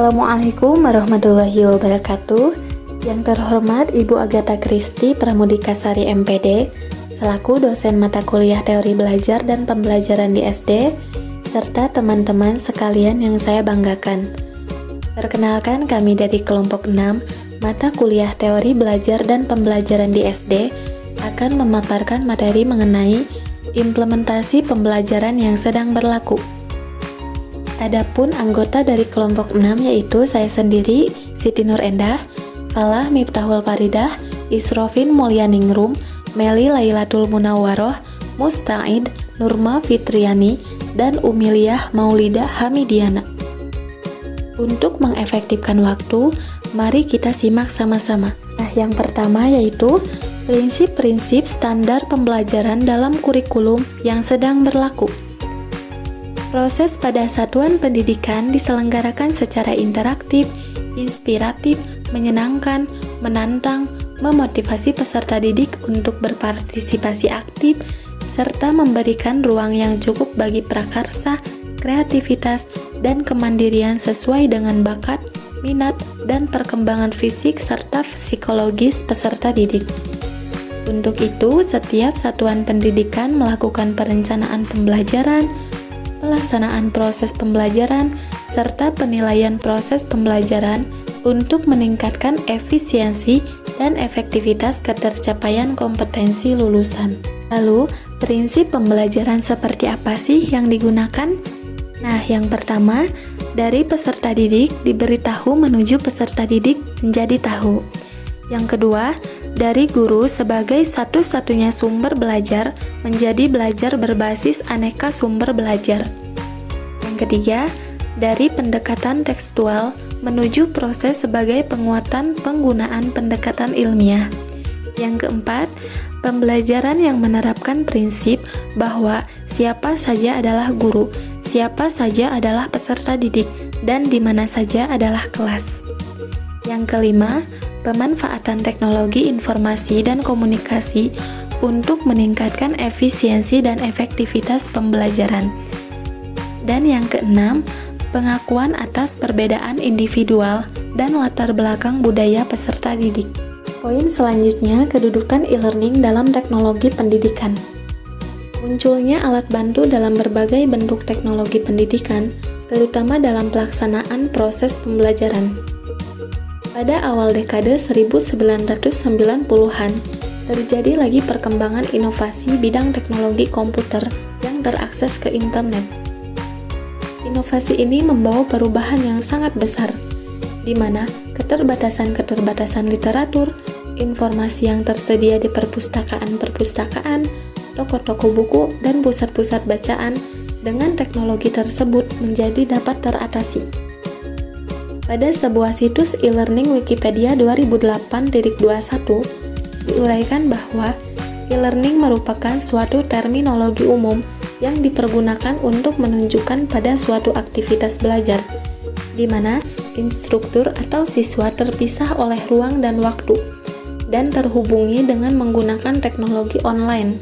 Assalamualaikum warahmatullahi wabarakatuh. Yang terhormat Ibu Agatha Christy Pramudikasari MPD, selaku dosen mata kuliah teori belajar dan pembelajaran di SD, serta teman-teman sekalian yang saya banggakan. Perkenalkan, kami dari kelompok 6, mata kuliah teori belajar dan pembelajaran di SD, akan memaparkan materi mengenai implementasi pembelajaran yang sedang berlaku. Adapun anggota dari kelompok 6 yaitu saya sendiri, Siti Nur Endah, Falah Miftahul Faridah, Isrofin Mulyaningrum, Meli Lailatul Munawwaroh, Musta'id, Nurma Fitriani, dan Umiliyah Maulidah Hamidiana. Untuk mengefektifkan waktu, mari kita simak sama-sama. Nah, yang pertama yaitu prinsip-prinsip standar pembelajaran dalam kurikulum yang sedang berlaku. Proses pada satuan pendidikan diselenggarakan secara interaktif, inspiratif, menyenangkan, menantang, memotivasi peserta didik untuk berpartisipasi aktif, serta memberikan ruang yang cukup bagi prakarsa, kreativitas, dan kemandirian sesuai dengan bakat, minat, dan perkembangan fisik serta psikologis peserta didik. Untuk itu, setiap satuan pendidikan melakukan perencanaan pembelajaran, pelaksanaan proses pembelajaran, serta penilaian proses pembelajaran untuk meningkatkan efisiensi dan efektivitas ketercapaian kompetensi lulusan. Lalu, prinsip pembelajaran seperti apa sih yang digunakan? Nah, yang pertama, dari peserta didik diberitahu menuju peserta didik menjadi tahu. Yang kedua, dari guru sebagai satu-satunya sumber belajar menjadi belajar berbasis aneka sumber belajar. Yang ketiga, dari pendekatan tekstual menuju proses sebagai penguatan penggunaan pendekatan ilmiah. Yang keempat, pembelajaran yang menerapkan prinsip bahwa siapa saja adalah guru, siapa saja adalah peserta didik, dan di mana saja adalah kelas. Yang kelima, pemanfaatan teknologi informasi dan komunikasi untuk meningkatkan efisiensi dan efektivitas pembelajaran. Dan yang keenam, pengakuan atas perbedaan individual dan latar belakang budaya peserta didik. Poin selanjutnya, kedudukan e-learning dalam teknologi pendidikan. Munculnya alat bantu dalam berbagai bentuk teknologi pendidikan, terutama dalam pelaksanaan proses pembelajaran. Pada awal dekade 1990-an, terjadi lagi perkembangan inovasi bidang teknologi komputer yang terakses ke internet. Inovasi ini membawa perubahan yang sangat besar, di mana keterbatasan-keterbatasan literatur, informasi yang tersedia di perpustakaan-perpustakaan, toko-toko buku, dan pusat-pusat bacaan dengan teknologi tersebut menjadi dapat teratasi. Pada sebuah situs e-learning Wikipedia 2008.21 diuraikan bahwa e-learning merupakan suatu terminologi umum yang dipergunakan untuk menunjukkan pada suatu aktivitas belajar, di mana instruktur atau siswa terpisah oleh ruang dan waktu, dan terhubungi dengan menggunakan teknologi online.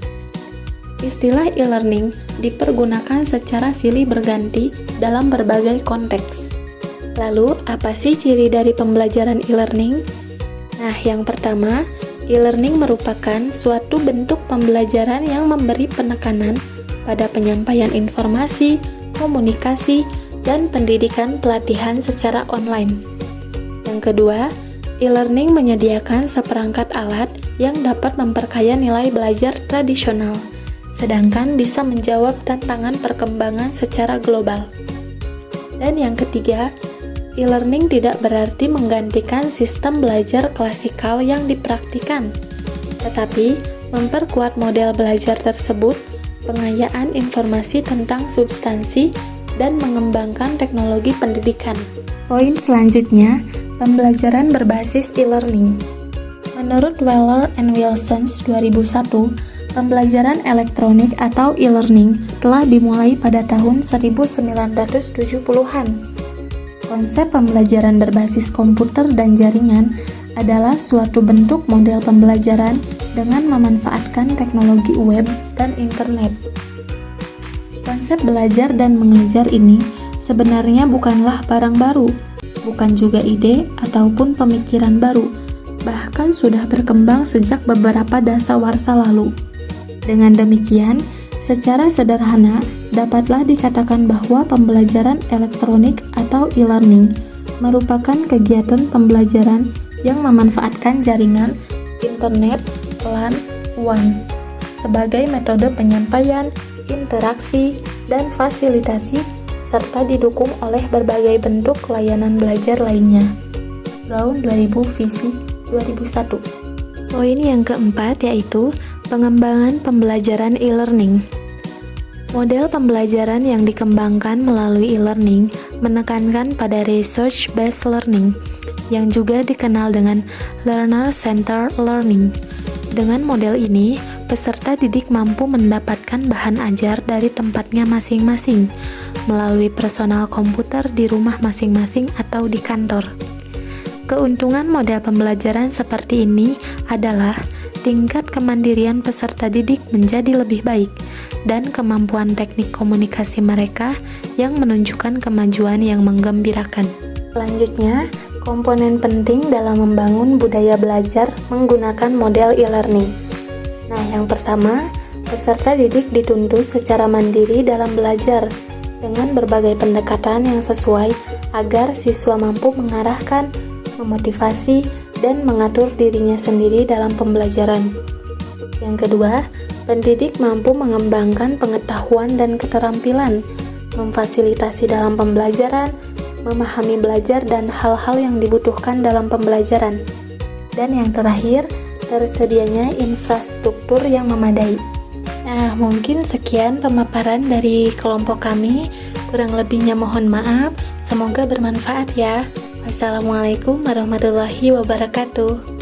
Istilah e-learning dipergunakan secara silih berganti dalam berbagai konteks. Lalu, apa sih ciri dari pembelajaran e-learning? Nah, yang pertama, e-learning merupakan suatu bentuk pembelajaran yang memberi penekanan pada penyampaian informasi, komunikasi, dan pendidikan pelatihan secara online. Yang kedua, e-learning menyediakan seperangkat alat yang dapat memperkaya nilai belajar tradisional, sedangkan bisa menjawab tantangan perkembangan secara global. Dan yang ketiga, e-learning tidak berarti menggantikan sistem belajar klasikal yang dipraktikkan, tetapi memperkuat model belajar tersebut, pengayaan informasi tentang substansi, dan mengembangkan teknologi pendidikan. Poin selanjutnya, pembelajaran berbasis e-learning. Menurut Weller and Wilson 2001, pembelajaran elektronik atau e-learning telah dimulai pada tahun 1970-an. Konsep pembelajaran berbasis komputer dan jaringan adalah suatu bentuk model pembelajaran dengan memanfaatkan teknologi web dan internet. Konsep belajar dan mengajar ini sebenarnya bukanlah barang baru, bukan juga ide ataupun pemikiran baru, bahkan sudah berkembang sejak beberapa dasawarsa lalu. Dengan demikian, secara sederhana dapatlah dikatakan bahwa pembelajaran elektronik atau e-learning merupakan kegiatan pembelajaran yang memanfaatkan jaringan internet LAN WAN sebagai metode penyampaian, interaksi, dan fasilitasi serta didukung oleh berbagai bentuk layanan belajar lainnya. Brown 2000 Visi 2001. Poin yang keempat yaitu pengembangan pembelajaran e-learning. Model pembelajaran yang dikembangkan melalui e-learning menekankan pada research-based learning, yang juga dikenal dengan learner-centered learning. Dengan model ini, peserta didik mampu mendapatkan bahan ajar dari tempatnya masing-masing, melalui personal komputer di rumah masing-masing atau di kantor. Keuntungan model pembelajaran seperti ini adalah tingkat kemandirian peserta didik menjadi lebih baik, dan kemampuan teknik komunikasi mereka yang menunjukkan kemajuan yang menggembirakan. Selanjutnya, komponen penting dalam membangun budaya belajar menggunakan model e-learning. Nah, yang pertama, peserta didik dituntut secara mandiri dalam belajar dengan berbagai pendekatan yang sesuai agar siswa mampu mengarahkan, memotivasi, dan mengatur dirinya sendiri dalam pembelajaran. Yang kedua, pendidik mampu mengembangkan pengetahuan dan keterampilan, memfasilitasi dalam pembelajaran, memahami belajar dan hal-hal yang dibutuhkan dalam pembelajaran. Dan yang terakhir, tersedianya infrastruktur yang memadai. Nah, mungkin sekian pemaparan dari kelompok kami. Kurang lebihnya mohon maaf. Semoga bermanfaat ya. Wassalamualaikum warahmatullahi wabarakatuh.